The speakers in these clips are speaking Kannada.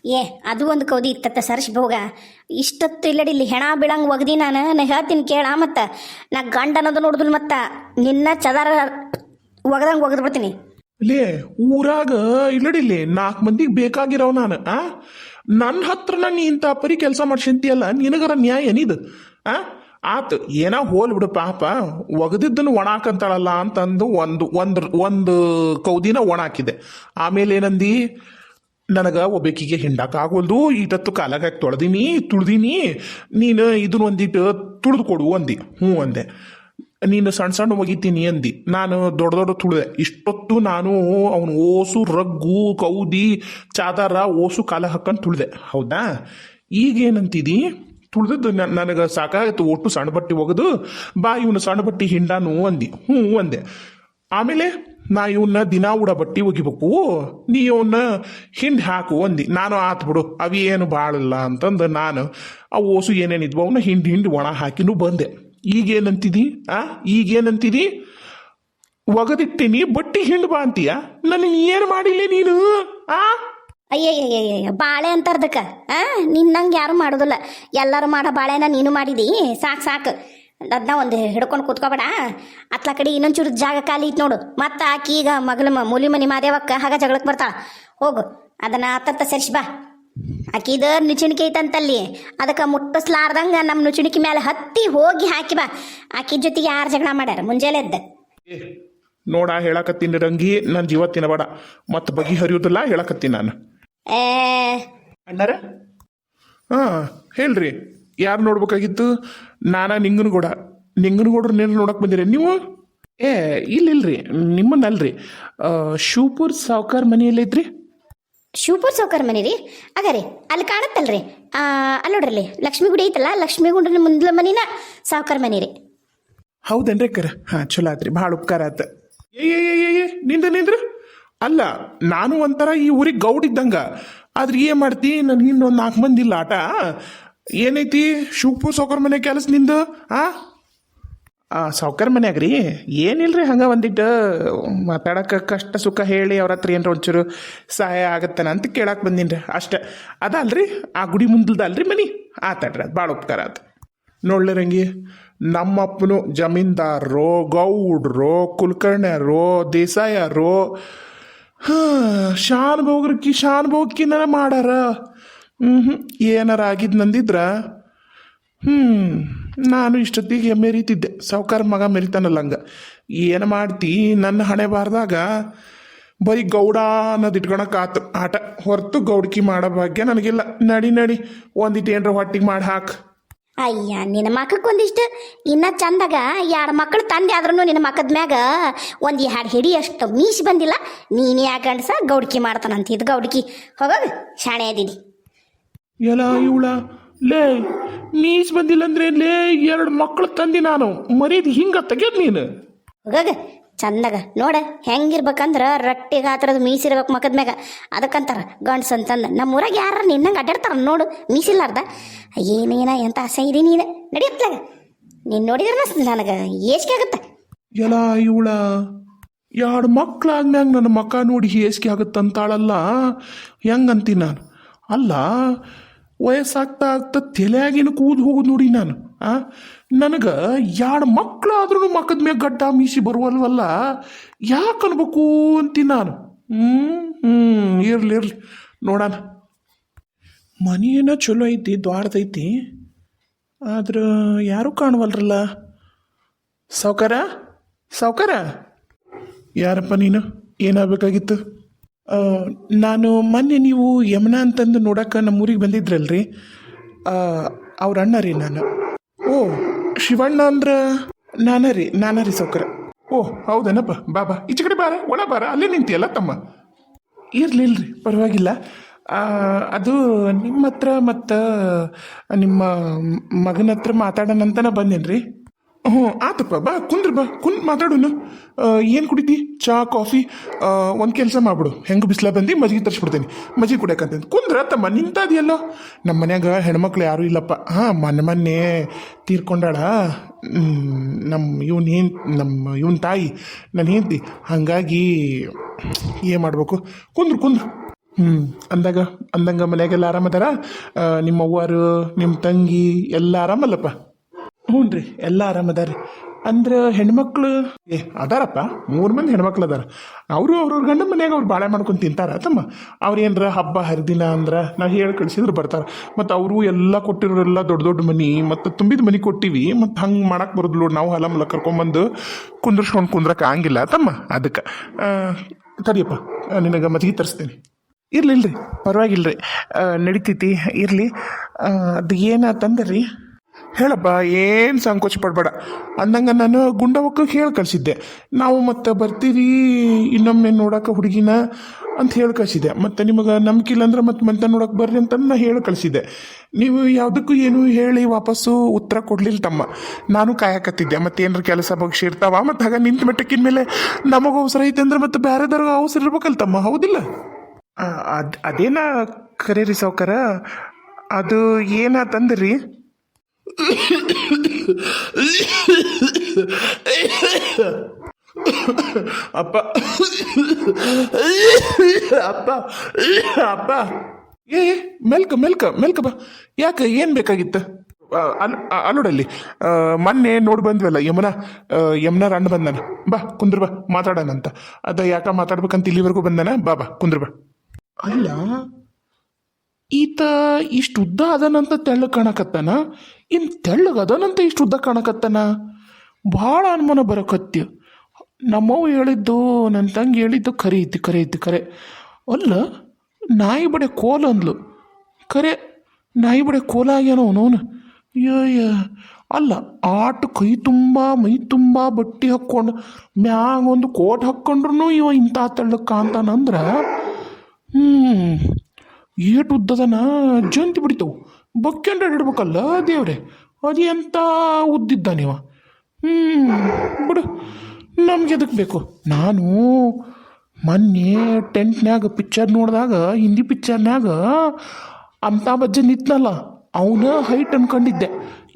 ಏ ಅದು ಒಂದು ಕೌದಿ ಇತ್ತತ್ತ ಸರ್ಶ್ ಭೋಗ ಇಷ್ಟೊತ್ತು ಇಲ್ಲಡಿಲ್ಲಿ ಹೆಣ ಬೀಳಂಗೆ ಒಗ್ದಿ ನಾ ಹೇಳ್ತೀನಿ ಕೇಳ ಮತ್ತು ನಾ ಗಂಡ ಅನ್ನೋದು ನೋಡಿದ್ರು ಮತ್ತು ನಿನ್ನ ಚದಾರ ಒಗದಂಗೆ ಒಗದು ಬಿಡ್ತೀನಿ. ಲೇ ಊರಾಗ ಇಲ್ಲಡಿಲ್ಲಿ 4 ಮಂದಿಗೆ ಬೇಕಾಗಿರವ್ ನಾನು ನನ್ನ ಹತ್ರನ ನೀ ಇಂಥ ಪರಿ ಕೆಲಸ ಮಾಡ್ಸಂತೀಯಲ್ಲ, ನಿನಗರ ನ್ಯಾಯ ಏನಿದು ಆತು ಏನೋ ಹೋಲ್ ಬಿಡು ಪಾಪ, ಒಗದಿದ್ದನ್ನು ಒಣಾಕಂತಾಳಲ್ಲ ಅಂತಂದು ಒಂದು ಕೌದಿನ ಒಣಾಕಿದೆ. ಆಮೇಲೆ ಏನಂದಿ, ನನಗೆ ಒಬ್ಬಾಕಿಗೆ ಹಿಂಡಕ್ಕಾಗೋಲ್ದು, ಈಟತ್ತು ಕಾಲಾಗ ತುಳ್ದೀನಿ, ನೀನು ಇದನ್ನ ಒಂದಿಟ್ಟು ತುಳಿದು ಕೊಡು ಅಂದಿ. ಹ್ಞೂ ಅಂದೆ. ನೀನು ಸಣ್ಣ ಸಣ್ಣ ಒಗಿತೀನಿ ಅಂದಿ, ನಾನು ದೊಡ್ಡ ತುಳಿದೆ. ಇಷ್ಟೊತ್ತು ನಾನು ಅವನು ಓಸು ರಗ್ಗು ಕೌದಿ ಚಾದಾರ ಓಸು ಕಾಲ ಹಾಕೊಂಡು ತುಳಿದೆ, ಹೌದಾ? ಈಗೇನಂತಿದಿ, ತುಳಿದದ್ದು ನನಗೆ ಸಾಕಾಗತ್ತು, ಒಟ್ಟು ಸಣ್ಣ ಬಟ್ಟೆ ಒಗೆದು ಬಾ ಇವನು ಸಣ್ಣ ಬಟ್ಟೆ ಹಿಂಡಾನು ಅಂದಿ. ಹ್ಞೂ ಅಂದೆ. ಆಮೇಲೆ ನಾ ಇವನ್ನ ದಿನಾ ಉಡ ಬಟ್ಟೆ ಒಗಿಬೇಕು, ನೀ ಇವನ್ನ ಹಿಂಡಿ ಹಾಕು ಅಂದಿ. ನಾನು ಆತು ಬಿಡು ಅವಿ ಏನು ಭಾಳಲ್ಲ ಅಂತಂದು ನಾನು ಆ ಓಸು ಏನೇನಿದ್ವು ಅವನ್ನ ಹಿಂಡಿ ಒಣ ಹಾಕಿನೂ ಬಂದೆ. ಈಗೇನಂತಿದಿ ಒಗದಿಟ್ಟಿನಿ ಬಟ್ಟಿ ಹಿಂಡ್ ಬಾ ಅಂತೀಯ, ನನಗೆ ಏನು ಮಾಡಿಲ್ಲ ನೀನು ಅಯ್ಯಯ್ಯಯ್ಯ ಬಾಳೆ ಅಂತಾರ್ದಕ್ಕ ನಿನ್ನಂಗೆ ಯಾರು ಮಾಡೋದಿಲ್ಲ, ಎಲ್ಲರೂ ಮಾಡೋ ಬಾಳೆನ ನೀನು ಮಾಡಿದಿ. ಸಾಕು ಅದನ್ನ ಒಂದು ಹಿಡ್ಕೊಂಡು ಕೂತ್ಕೋಬೇಡ. ಅತ್ಲ ಕಡೆ ಇನ್ನೊಂಚೂರು ಜಾಗ ಖಾಲಿ ಇತ್ತು ನೋಡು, ಮತ್ತೆ ಆಕಿ ಈಗ ಮಗಳ ಮೂಲಿ ಮನಿ ಮಾದೇವಕ್ಕ ಹಾಗ ಜಗಳಕ್ಕೆ ಬರ್ತಾಳ. ಹೋಗು ಅದನ್ನ ಅತ್ತತ್ತ ಸರಿಸಿ ಬಾ. ಆಕಿದ ನುಚುಣಿಕೆ ಐತಂತಲ್ಲಿ, ಅದಕ್ಕೆ ಮುಟ್ಟಿಸ್ಲಾರ್ದಂಗೆ ನಮ್ಮ ನುಚುಣಿಕೆ ಮೇಲೆ ಹತ್ತಿ ಹೋಗಿ ಹಾಕಿ ಬಾ. ಆಕಿ ಜೊತೆಗೆ ಯಾರು ಜಗಳ ಮಾಡ್ಯಾರ ಮುಂಜಾನೆ ಎದ್ದ ನೋಡ. ಹೇಳಕತ್ತೀನಿ ರಂಗಿ, ನನ್ನ ಜೀವ ತಿನ್ನಬೇಡ, ಮತ್ತೆ ಬಗೆ ಹರಿಯೋದಿಲ್ಲ ಹೇಳಕತ್ತೀನಿ ನಾನು. ಅಣ್ಣಾರ ಹೇಳ್ರಿ, ಯಾರು ನೋಡ್ಬೇಕಾಗಿತ್ತು? ನಾನಾ ನಿಂಗನಗೌಡ್ರು ನೇನು ನೋಡಕ್ ಬಂದಿರಿ ನೀವು? ಇಲ್ಲಿಲ್ರಿ, ನಿಮ್ಮನ್ನಲ್ರಿ. ಶಿವಪುರ್ ಸಾವ್ಕಾರ್ ಮನೆಯಲ್ಲೈತ್ರಿ. ಶಿವಪುರ್ ಸಾವ್ಕಾರ್ ಮನೆ ರೀ? ಅಗರಿ ಅಲ್ಲಿ ಕಾಣತ್ತಲ್ರಿ, ಅಲ್ಲಿ ನೋಡ್ರಿ ಲಕ್ಷ್ಮೀ ಗುಡಿ ಐತಲ್ಲ, ಲಕ್ಷ್ಮೀ ಗುಂಡ್ರ ಮುಂದ್ಲ ಮನಿನ ಸಾವ್ಕಾರ್ ಮನೆ ರೀ. ಹೌದೇನ್ರಿ ಅಕ್ಕರ? ಚಲೋ ಆತ್ರಿ, ಭಾಳ ಉಪಕಾರ ಆತ. ನಿಂದ್ರ ಅಲ್ಲ, ನಾನು ಒಂಥರ ಈ ಊರಿಗೆ ಗೌಡಿದ್ದಂಗ, ಆದ್ರೆ ಏನ್ ಮಾಡ್ತಿ, ನನ್ಗೆ ಇನ್ನೊಂದು 4 ಮಂದಿ ಇಲ್ಲ ಆಟ. ಏನೈತಿ ಶಿವಪುರ್ ಸಾವ್ಕಾರ್ ಮನೆ ಕೆಲಸ ನಿಂದು? ಸಾವ್ಕಾರ್ ಮನ್ಯಾಗ್ರಿ ಏನಿಲ್ರಿ, ಹಂಗ ಒಂದಿಟ್ಟು ಮಾತಾಡಕ್ಕೆ ಕಷ್ಟ ಸುಖ ಹೇಳಿ ಅವ್ರ ಹತ್ರ ಏನ್ರ ಒಂಚೂರು ಸಹಾಯ ಆಗತ್ತಾನ ಅಂತ ಕೇಳಕ್ ಬಂದೀನಿ ಅಷ್ಟೆ. ಅದಲ್ರಿ ಆ ಗುಡಿ ಮುಂದಲ್ದಲ್ರಿ ಮನಿ. ಆತಾಡ್ರಿ, ಅದು ಭಾಳ ಉಪಕಾರ ಆತ. ನೋಡ್ಲಿರಂಗಿ, ನಮ್ಮಪ್ಪನು ಜಮೀನ್ದಾರರು, ಗೌಡ್ರು, ಕುಲಕರ್ಣ್ಯರು, ದೇಸಾಯರು, ಶಾನ್ಭೋಗ್ಕಿನ ಮಾಡಾರ. ಏನಾರ ಆಗಿದ್ನಂದಿದ್ರ ನಾನು ಇಷ್ಟೊತ್ತಿಗೆ ಮೆರಿತಿದ್ದೆ. ಸಾವ್ಕಾರ ಮಗ ಮೆರಿತಾನಲ್ಲ ಹಂಗ. ಏನು ಮಾಡ್ತಿ, ನನ್ನ ಹಣೆ ಬಾರ್ದಾಗ ಬರೀ ಗೌಡ ಅನ್ನೋದು ಇಟ್ಕೊಳಕಾತು ಆಟ, ಹೊರತು ಗೌಡ್ಕಿ ಮಾಡೋ ಭಾಗ್ಯ ನನಗಿಲ್ಲ. ನಡಿ ಒಂದಿಟ್ಟು ಏನರ ಹೊಟ್ಟಿಗೆ ಮಾಡಿ ಹಾಕು. ಅಯ್ಯ ನಿನ್ನ ಮಕ್ಕಕ್ಕೆ ಒಂದಿಷ್ಟು ಇನ್ನ ಚಂದಾಗ 2 ಮಕ್ಕಳು ತಂದೆ ಆದ್ರೂ ನಿನ್ನ ಮಕ್ಕದ ಮ್ಯಾಗ ಒಂದು 2 ಹಿಡಿ ಅಷ್ಟು ಮೀಸಿ ಬಂದಿಲ್ಲ. ನೀನೇ ಆ ಗಂಡಸ ಗೌಡ್ಕಿ ಮಾಡ್ತಾನಂತ. ಇದು ಗೌಡ್ಕಿ ಹೋಗೋದು ಶಾಣೆ ಅದಿದಿ. ಎಲ್ಲ ಇವಳ ಲೇ ಮೀಸ್ ಬಂದಿಲ್ಲ ಅಂದ್ರೆ ಲೇ 2 ಮಕ್ಕಳು ತಂದಿ ನಾನು ಮರೀದ್ ಹಿಂಗ ತೆಗೆದ್ ನೀನು. ಹೋಗಾಗ ಚಂದಾಗ ನೋಡ ಹೆಂಗಿರ್ಬೇಕಂದ್ರೆ ರೊಟ್ಟಿ ಗಾತ್ರದ ಮೀಸಿರ್ಬೇಕು ಮಕ್ಕದ ಮ್ಯಾಗ, ಅದಕ್ಕಂತಾರ ಗಂಡ್ಸ್ ಅಂತಂದು. ನಮ್ಮೂರಾಗ ಯಾರ ನಿನ್ನಂಗೆ ಅಡ್ಡಾಡ್ತಾರ ನೋಡು ಮೀಸಿಲ್ಲಾರ್ದ. ಏನೇನ ಎಂತ ಆಸೆ ಇದೆ ನೀನು ನಡಿಯತ್ಲಾಗ. ನೀನು ನೋಡಿದ್ರೆ ಅನಿಸ್ತದೆ ನನಗೆ ಏಸಿಗೆ ಆಗುತ್ತೆ. ಎಲ್ಲ ಇವಳ 2 ಮಕ್ಳಾದ್ಮ್ಯಾಗ ನನ್ನ ಮಕ್ಕ ನೋಡಿ ಹೇಸಿಗೆ ಆಗುತ್ತಂತಾಳಲ್ಲ, ಹೆಂಗಂತೀನಿ ನಾನು. ಅಲ್ಲ, ವಯಸ್ಸಾಗ್ತಾ ತಲೆಯಾಗಿನ ಕೂದು ಹೋಗುದು ನೋಡಿ ನಾನು. ನನಗೆ 2 ಮಕ್ಳಾದ್ರೂ ಮಕ್ಕದ ಮ್ಯಾಗ ಗಡ್ಡ ಮೀಸಿ ಬರುವಲ್ವಲ್ಲ, ಯಾಕೆ ಅನ್ಬೇಕು ಅಂತೀನಿ ನಾನು. ಇರ್ಲಿ ನೋಡೋಣ. ಮನಿ ಏನೋ ಚಲೋ ಐತಿ, ದ್ವಾರದೈತಿ, ಆದ್ರೆ ಯಾರೂ ಕಾಣವಲ್ರಲ್ಲ. ಸಾವ್ಕಾರ ಯಾರಪ್ಪ ನೀನು? ಏನಾಗಬೇಕಾಗಿತ್ತು? ನಾನು ಮೊನ್ನೆ ನೀವು ಯಮುನಾ ಅಂತಂದು ನೋಡಕ್ಕೆ ನಮ್ಮೂರಿಗೆ ಬಂದಿದ್ರಲ್ರಿ, ಅವ್ರ ಅಣ್ಣ ರೀ ನಾನು. ಓ ಶಿವಣ್ಣ ಅಂದ್ರೆ ನಾನ ರೀ ಸಾವ್ಕಾರ. ಓ ಹೌದೇನಪ್ಪ, ಬಾಬಾ ಈಚೆ ಕಡೆ ಬಾರ, ಒಳ ಬಾರ, ಅಲ್ಲೇ ನಿಂತಿಯಲ್ಲ ತಮ್ಮ. ಇರ್ಲಿ ಪರವಾಗಿಲ್ಲ. ಅದು ನಿಮ್ಮ ಹತ್ರ ಮತ್ತು ನಿಮ್ಮ ಮಗನ ಹತ್ರ ಮಾತಾಡೋಣ ಅಂತನ ಬಂದೇನ್ರಿ. ಆತಪ್ಪ, ಬಾ ಕುಂದ್ ಮಾತಾಡೋನು. ಏನು ಕುಡಿತಿ? ಚಾ ಕಾಫಿ? ಒಂದು ಕೆಲಸ ಮಾಡ್ಬಿಡು, ಹೆಂಗೆ ಬಿಸಿಲ ಬಂದು ಮಜ್ಜಿಗೆ ತರಿಸ್ಬಿಡ್ತೇನೆ, ಮಜ್ಜಿಗೆ ಕುಡಿಯಕಂತೇನೆ. ಕುಂದ್ರ ತಮ್ಮ, ನಿಂತಾದಿಯಲ್ಲೋ. ನಮ್ಮ ಮನ್ಯಾಗ ಹೆಣ್ಮಕ್ಳು ಯಾರೂ ಇಲ್ಲಪ್ಪ. ಮೊನ್ನೆ ತೀರ್ಕೊಂಡಾಳ ನಮ್ಮ ಇವನ್ ತಾಯಿ, ನನ್ನ ಹೆಂಡತಿ. ಹಾಗಾಗಿ ಏನು ಮಾಡ್ಬೇಕು? ಕುಂದ್ರು ಅಂದಾಗ ಅಂದಂಗ ಮನ್ಯಾಗೆಲ್ಲ ಆರಾಮದಾರ ನಿಮ್ಮ ಅವ್ವಾರು ನಿಮ್ಮ ತಂಗಿ ಎಲ್ಲ ಆರಾಮಲ್ಲಪ್ಪ? ಹ್ಞೂ ರೀ, ಎಲ್ಲ ಆರಾಮದಾರಿ. ಅಂದ್ರೆ ಹೆಣ್ಮಕ್ಳು ಅದಾರಪ್ಪ, 3 ಮಂದಿ ಹೆಣ್ಮಕ್ಳು ಅದಾರ. ಅವರು ಅವ್ರವ್ರ ಗಂಡ ಮನ್ಯಾಗ ಅವ್ರು ಬಾಳೆ ಮಾಡ್ಕೊಂಡು ತಿಂತಾರ ತಮ್ಮ. ಅವ್ರು ಏನರ ಹಬ್ಬ ಹರಿದಿನ ಅಂದ್ರೆ ನಾವು ಹೇಳಿ ಕಳಿಸಿದ್ರು ಬರ್ತಾರೆ. ಮತ್ತು ಅವರು ಎಲ್ಲ ಕೊಟ್ಟಿರೋರೆಲ್ಲ ದೊಡ್ಡ ದೊಡ್ಡ ಮನೆ ಮತ್ತು ತುಂಬಿದ ಮನೆ ಕೊಟ್ಟಿವಿ. ಮತ್ತು ಹಂಗೆ ಮಾಡಕ್ಕೆ ಬರೋದಿಲ್ಲ ನೋಡಿ, ನಾವು ಹೊಲ ಮಲ ಕರ್ಕೊಂಬಂದು ಕುಂದ್ರಸ್ಕೊಂಡು ಕುಂದ್ರಕ್ಕೆ ಆಗಂಗಿಲ್ಲ ತಮ್ಮ. ಅದಕ್ಕೆ ತಡಿಯಪ್ಪ, ನಿನಗೆ ಮಜ್ಜಿಗೆ ತರಿಸ್ತೀನಿ. ಇರ್ಲಿಲ್ರಿ, ಪರವಾಗಿಲ್ರಿ, ನಡಿತೈತಿ, ಇರಲಿ. ಅದು ಏನಾತಂದ್ರೆ ರೀ, ಹೇಳಪ್ಪ, ಏನು ಸಂಕೋಚ ಪಡಬೇಡ. ಅಂದಂಗೆ ನಾನು ಗುಂಡವಕ್ಕೆ ಹೇಳಿ ಕಳಿಸಿದ್ದೆ, ನಾವು ಮತ್ತೆ ಬರ್ತೀವಿ ಇನ್ನೊಮ್ಮೆ ನೋಡೋಕೆ ಹುಡುಗಿನ ಅಂತ ಹೇಳಿ ಕಳಿಸಿದ್ದೆ. ಮತ್ತು ನಿಮಗೆ ನಂಬಿಕೆ ಇಲ್ಲಂದ್ರೆ ಮತ್ತೆ ನೋಡೋಕೆ ಬರ್ರಿ ಅಂತ ನಾ ಹೇಳಿ ಕಳಿಸಿದ್ದೆ. ನೀವು ಯಾವುದಕ್ಕೂ ಏನು ಹೇಳಿ ವಾಪಸ್ಸು ಉತ್ತರ ಕೊಡಲಿಲ್ಲ ತಮ್ಮ. ನಾನು ಕಾಯಕತ್ತಿದ್ದೆ, ಮತ್ತೆ ಏನಾರು ಕೆಲಸ ಬಗ್ಸಿ ಇರ್ತಾವ. ಮತ್ತು ಹಾಗೆ ನಿಂತ ಮೆಟ್ಟಕ್ಕಿನ ಮೇಲೆ ನಮಗೆ ಅವಸರ ಐತೆ ಅಂದ್ರೆ ಮತ್ತೆ ಬೇರೆದವ್ರಿಗೆ ಅವಸರ ಇರ್ಬೇಕಲ್ಲ ತಮ್ಮ, ಹೌದಿಲ್ಲ? ಅದೇನ ಖರೆ ರೀ ಸಾವ್ಕಾರ. ಅದು ಏನಾತಂದ್ರಿ, ಅಪ್ಪ ಅಪ್ಪ ಅಪ್ಪ ಮೆಲ್ಕ ಬಾ. ಯಾಕೆ, ಏನು ಬೇಕಾಗಿತ್ತು? ಅಲ್ಲೋಡಲ್ಲಿ ಮೊನ್ನೆ ನೋಡಿ ಬಂದ್ವಲ್ಲ, ಯಮುನಾ ಅಣ್ಣ ಬಂದಾನ. ಬಾ ಕುಂದ್ರ ಬಾ, ಮಾತಾಡೋಣಂತ. ಅದ ಯಾಕ ಮಾತಾಡ್ಬೇಕಂತ ಇಲ್ಲಿವರೆಗೂ ಬಂದಾನ. ಬಾ ಕುಂದ್ರ ಬಾ. ಅಲ್ಲ, ಈತ ಇಷ್ಟು ಉದ್ದ ಅದನಂತ ತೆಳ್ಳಗೆ ಕಾಣಕತ್ತಾನ, ಇನ್ನು ತೆಳ್ಳಗೆ ಅದನಂತ ಇಷ್ಟು ಉದ್ದ ಕಾಣಕತ್ತಾನ. ಭಾಳ ಅನುಮಾನ ಬರೋಕತ್ತಿ. ನಮ್ಮವ್ವ ಹೇಳಿದ್ದು, ನನ್ನ ತಂಗಿ ಹೇಳಿದ್ದು ಖರೆ ಐತಿ. ಅಲ್ಲ, ನಾಯಿ ಬಡೆ ಕೋಲ ಅಂದ್ಲು. ಖರೆ ನಾಯಿ ಬಡೆ ಕೋಲ ಆಗ್ಯಾನೋ ಅವನವನು. ಅಯ್ಯ, ಅಲ್ಲ, ಕೈ ತುಂಬ ಮೈ ತುಂಬ ಬಟ್ಟೆ ಹಾಕ್ಕೊಂಡು ಮ್ಯಾಗ ಒಂದು ಕೋಟ್ ಹಾಕ್ಕೊಂಡ್ರು ಇವ ಇಂಥ ತೆಳ್ಳಗೆ ಕಾಣ್ತಾನಂದ್ರೆ ಏಟು ಉದ್ದದನ ಜಂತಿ ಬಿಡಿತಾವು. ಬಕ್ಕೆಂಡ್ರೆ ಇಡ್ಬೇಕಲ್ಲ ದೇವ್ರೆ, ಅದು ಎಂಥ ಉದ್ದಿದ್ದ ನೀವ. ಬಿಡು, ನಮ್ಗೆ ಎದಕ್ಕೆ ಬೇಕು. ನಾನು ಮೊನ್ನೆ ಟೆಂಟ್ನ್ಯಾಗ ಪಿಕ್ಚರ್ ನೋಡಿದಾಗ, ಹಿಂದಿ ಪಿಕ್ಚರ್ನ್ಯಾಗ ಅಮಿತಾಬ್ ಬಚ್ಚನ್ ನಿಂತ್ನಲ್ಲ, ಅವನ ಹೈಟ್ ಅನ್ಕೊಂಡಿದ್ದೆ.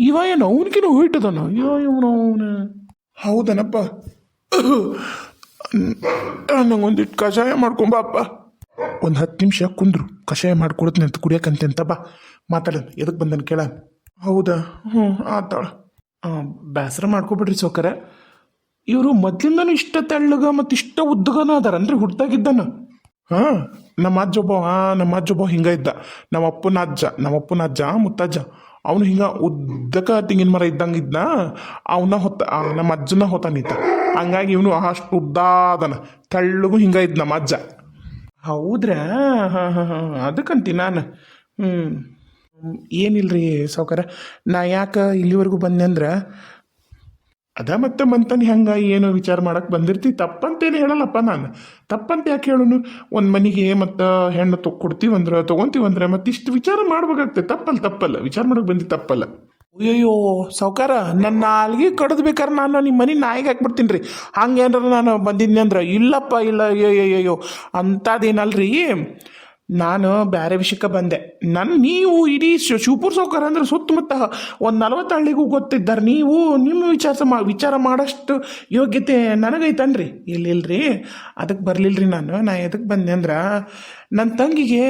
ಇವ ಏನು ಅವನಕಿನ ಹೈಟ್ ಅದಾನ. ಅವನು ಹೌದನಪ್ಪ. ನಂಗೊಂದಿಟ್ಟು ಕಷಾಯ ಮಾಡ್ಕೊಂಬಪ್ಪ. ಒಂದು 10 ನಿಮಿಷ ಕುಂದ್ರು, ಕಷಾಯ ಮಾಡ್ಕೊಡ್ತೀನಿ ಅಂತ ಕುಡಿಯೋಕಂತೆ. ಬಾ ಮಾತಾಡೋಣ, ಎದಕ್ಕೆ ಬಂದನು ಕೇಳ. ಹೌದಾ? ಆತಾಳ. ಬೇಸರ ಮಾಡ್ಕೊಬಿಡ್ರಿ ಸೌಕರ. ಇವರು ಮೊದ್ಲಿಂದನೂ ಇಷ್ಟ ತೆಳ್ಳಗ ಮತ್ತು ಇಷ್ಟ ಉದ್ದಗನ ಅದಾರನ್ರಿ ಹುಡ್ದಾಗಿದ್ದಾನ. ನಮ್ಮ ಅಜ್ಜೊಬ್ಬ ಹಿಂಗ ಇದ್ದ. ನಮ್ಮಪ್ಪನ ಅಜ್ಜ ಮುತ್ತಜ್ಜ ಅವನು ಹಿಂಗ ಉದ್ದಕ ತೆಂಗಿನ ಮರ ಇದ್ದಂಗೆ ಇದ್ನ. ನಮ್ಮ ಅಜ್ಜನ ಹೊತ್ತಾನಿದ್ದ. ಹಂಗಾಗಿ ಇವನು ಅಷ್ಟು ಉದ್ದ ಅದನ, ತೆಳ್ಳಗೂ ಹಿಂಗ ಇದ್ದ ನಮ್ಮ ಅಜ್ಜ. ಹೌದ್ರಾ? ಅದಕ್ಕಂತಿ ನಾನು. ಏನಿಲ್ರಿ ಸಾವ್ಕಾರ, ನಾ ಯಾಕೆ ಇಲ್ಲಿವರೆಗೂ ಬಂದೆ ಅಂದ್ರೆ ಅದ ಮತ್ತೆ ಮಂತನಿ ಹಂಗ ಏನು ವಿಚಾರ ಮಾಡಕ್ಕೆ ಬಂದಿರ್ತಿ. ತಪ್ಪಂತೇನು ಹೇಳಲ್ಲಪ್ಪ ನಾನು. ತಪ್ಪಂತ ಯಾಕೆ ಹೇಳುನು? ಒಂದು ಮನೆಗೆ ಮತ್ತು ಹೆಣ್ಣು ಕೊಡ್ತೀವಂದ್ರೆ ತೊಗೊಂತೀವಂದ್ರೆ ಮತ್ತೆ ಇಷ್ಟು ವಿಚಾರ ಮಾಡ್ಬೇಕಾಗ್ತದೆ. ತಪ್ಪಲ್ಲ, ವಿಚಾರ ಮಾಡಕ್ಕೆ ಬಂದು ತಪ್ಪಲ್ಲ. ಅಯ್ಯಯ್ಯೋ ಸಾವ್ಕಾರ, ನನ್ನ ನಾಲ್ಗೆ ಕಡ್ದು ಬೇಕಾದ್ರೆ ನಾನು ನಿಮ್ಮ ಮನೆ ನಾಯಿಗೆ ಹಾಕ್ಬಿಡ್ತೀನಿ ರೀ. ಹಂಗೇನ್ರ ನಾನು ಬಂದಿದ್ನಿ ಅಂದ್ರೆ. ಇಲ್ಲ ಅಯ್ಯಯ್ಯೋ ಅಂಥದ್ದೇನಲ್ರಿ. ನಾನು ಬೇರೆ ವಿಷಯಕ್ಕೆ ಬಂದೆ. ನೀವು ಇಡೀ ಶಿವಪುರ ಸಾವ್ಕಾರ ಅಂದ್ರೆ ಸುತ್ತಮುತ್ತ ಒಂದು 40 ಹಳ್ಳಿಗೂ ಗೊತ್ತಿದ್ದಾರೆ. ನೀವು ನಿಮ್ಮ ವಿಚಾರ ಮಾಡೋಷ್ಟು ಯೋಗ್ಯತೆ ನನಗೈತನ್ರಿ? ಇಲ್ರಿ, ಅದಕ್ಕೆ ಬರಲಿಲ್ರಿ ನಾ ಎದಕ್ಕೆ ಬಂದೆ ಅಂದ್ರೆ, ನನ್ನ ತಂಗಿಗೆ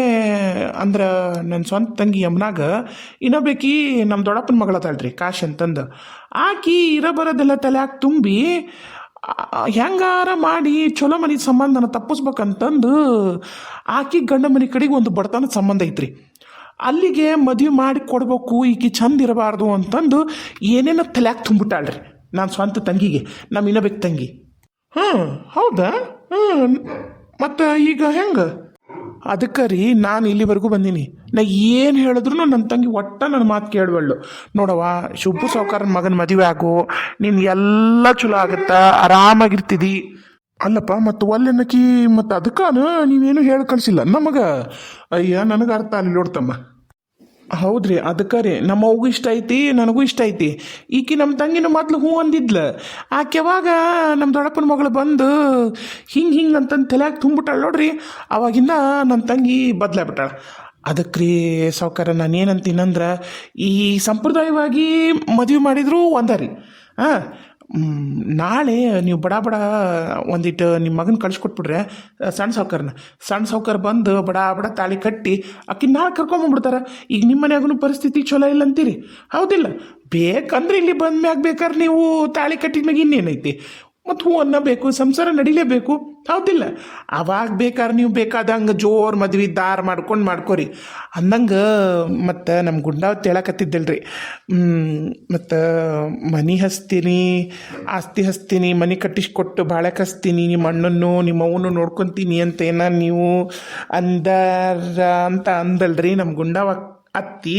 ಅಂದ್ರೆ ನನ್ನ ಸ್ವಂತ ತಂಗಿ ಯಮುನಾಗ ಇನ್ನೊಬೇಕಿ ನಮ್ಮ ದೊಡ್ಡಪ್ಪನ ಮಗಳದಾಳ್ರಿ, ಕಾಶ್ ಅಂತಂದು. ಆಕಿ ಬರೋದೆಲ್ಲ ತಲೆಯಾಗ ತುಂಬಿ ಹೆಂಗಾರ ಮಾಡಿ ಚಲೋ ಮನೆ ಸಂಬಂಧನ ತಪ್ಪಿಸ್ಬೇಕಂತಂದು ಆಕಿ ಗಂಡ ಮನೆ ಕಡೆಗೆ ಒಂದು ಬಡತನದ ಸಂಬಂಧ ಐತ್ರಿ. ಅಲ್ಲಿಗೆ ಮದುವೆ ಮಾಡಿ ಕೊಡ್ಬೇಕು, ಈಕಿ ಚಂದ ಇರಬಾರ್ದು ಅಂತಂದು ಏನೇನೋ ತಲೆಯಾಗ ತುಂಬಿಟ್ಟಾಳ್ರಿ ನಾನು ಸ್ವಂತ ತಂಗಿಗೆ, ನಮ್ಮ ಇನ್ನೊಬೇಕು ತಂಗಿ. ಹೌದಾ? ಮತ್ತು ಈಗ ಹೆಂಗೆ? ಅದಕ್ಕೆ ರೀ ನಾನು ಇಲ್ಲಿವರೆಗೂ ಬಂದೀನಿ. ನಾ ಏನು ಹೇಳಿದ್ರು ನನ್ನ ತಂಗಿ ಒಟ್ಟ ನನ್ನ ಮಾತು ಕೇಳಬಳ್ಳು. ನೋಡವ್ವ, ಶಿವಪುರ ಸಾವ್ಕಾರನ ಮಗನ ಮದುವೆ ಆಗು, ನೀನು ಎಲ್ಲ ಚಲೋ ಆಗುತ್ತಾ, ಆರಾಮಾಗಿರ್ತಿದಿ. ಅಲ್ಲಪ್ಪ, ಮತ್ತು ಒಲ್ಲೆನಕಿ ಮತ್ತು ಅದಕ್ಕಾನು ನೀವೇನು ಹೇಳಿ ಕಳಿಸಿಲ್ಲ ನಮಗೆ. ಅಯ್ಯ, ನನಗೆ ಅರ್ಥ ಅಲ್ಲಿ ನೋಡ್ತಮ್ಮ. ಹೌದ್ರಿ, ಅದಕ್ಕೆ ರೀ ನಮ್ಮ ಅವ್ಗೂ ಇಷ್ಟ ಐತಿ, ನನಗೂ ಇಷ್ಟ ಐತಿ. ಈಕಿ ನಮ್ಮ ತಂಗಿನ ಮೊದ್ಲು ಹೂ ಅಂದಿದ್ಲ. ಆಕೆ ಯಾವಾಗ ನಮ್ಮ ದೊಡ್ಡಪ್ಪನ ಮಗಳು ಬಂದು ಹಿಂಗೆ ಅಂತಂದು ತಲೆಯಾಗ ತುಂಬಿಟ್ಟಾಳ ನೋಡ್ರಿ, ಅವಾಗಿಂದ ನನ್ನ ತಂಗಿ ಬದಲಾಗ್ಬಿಟ್ಟಾಳ. ಅದಕ್ಕೆ ರೀ ಸಾವ್ಕಾರ, ನಾನು ಏನಂತೀನಂದ್ರೆ, ಈ ಸಂಪ್ರದಾಯವಾಗಿ ಮದುವೆ ಮಾಡಿದ್ರು ಒಂದ ರೀ. ನಾಳೆ ನೀವು ಬಡ ಬಡ ಒಂದಿಟ್ಟು ನಿಮ್ಮ ಮಗನ ಕಳ್ಸಿಕೊಟ್ಬಿಡ್ರೆ ಸಣ್ಣ ಸಾವ್ಕಾರ ಬಂದು ಬಡ ಬಡ ತಾಳಿ ಕಟ್ಟಿ ಆಕಿ ನಾಳೆ ಕರ್ಕೊಂಬಂದ್ಬಿಡ್ತಾರೆ. ಈಗ ನಿಮ್ಮ ಮನ್ಯಾಗೂ ಪರಿಸ್ಥಿತಿ ಚಲೋ ಇಲ್ಲ ಅಂತೀರಿ, ಹೌದಿಲ್ಲ? ಬೇಕಂದ್ರೆ ಇಲ್ಲಿ ಬಂದ ಮ್ಯಾಗ ಬೇಕಾದ್ರೆ ನೀವು ತಾಳಿ ಕಟ್ಟಿದ ಮ್ಯಾಗ ಇನ್ನೇನೈತಿ, ಮತ್ತು ಹೂ ಅನ್ನಬೇಕು, ಸಂಸಾರ ನಡಿಲೇಬೇಕು, ಹೌದಿಲ್ಲ? ಅವಾಗ ಬೇಕಾದ್ರೆ ನೀವು ಬೇಕಾದಂಗೆ ಜೋರು ಮದ್ವೆ ದಾರ ಮಾಡ್ಕೊರಿ ಅಂದಂಗೆ. ಮತ್ತು ನಮ್ಮ ಗುಂಡಾವತ್ತು ಹೇಳಕತ್ತಿದ್ದಲ್ರಿ, ಮತ್ತು ಮನೆ ಹಚ್ತೀನಿ, ಆಸ್ತಿ ಹಚ್ತೀನಿ, ಮನೆ ಕಟ್ಟಿಸ್ಕೊಟ್ಟು ಬಾಳೆಕ್ ಹಚ್ತೀನಿ, ನಿಮ್ಮ ಅಣ್ಣನ್ನು ನಿಮ್ಮ ಅವನು ನೋಡ್ಕೊತೀನಿ ಅಂತ ನೀವು ಅಂದಾರ ಅಂತ ಅಂದಲ್ರಿ ನಮ್ಮ ಗುಂಡಾವ ಅತ್ತಿ.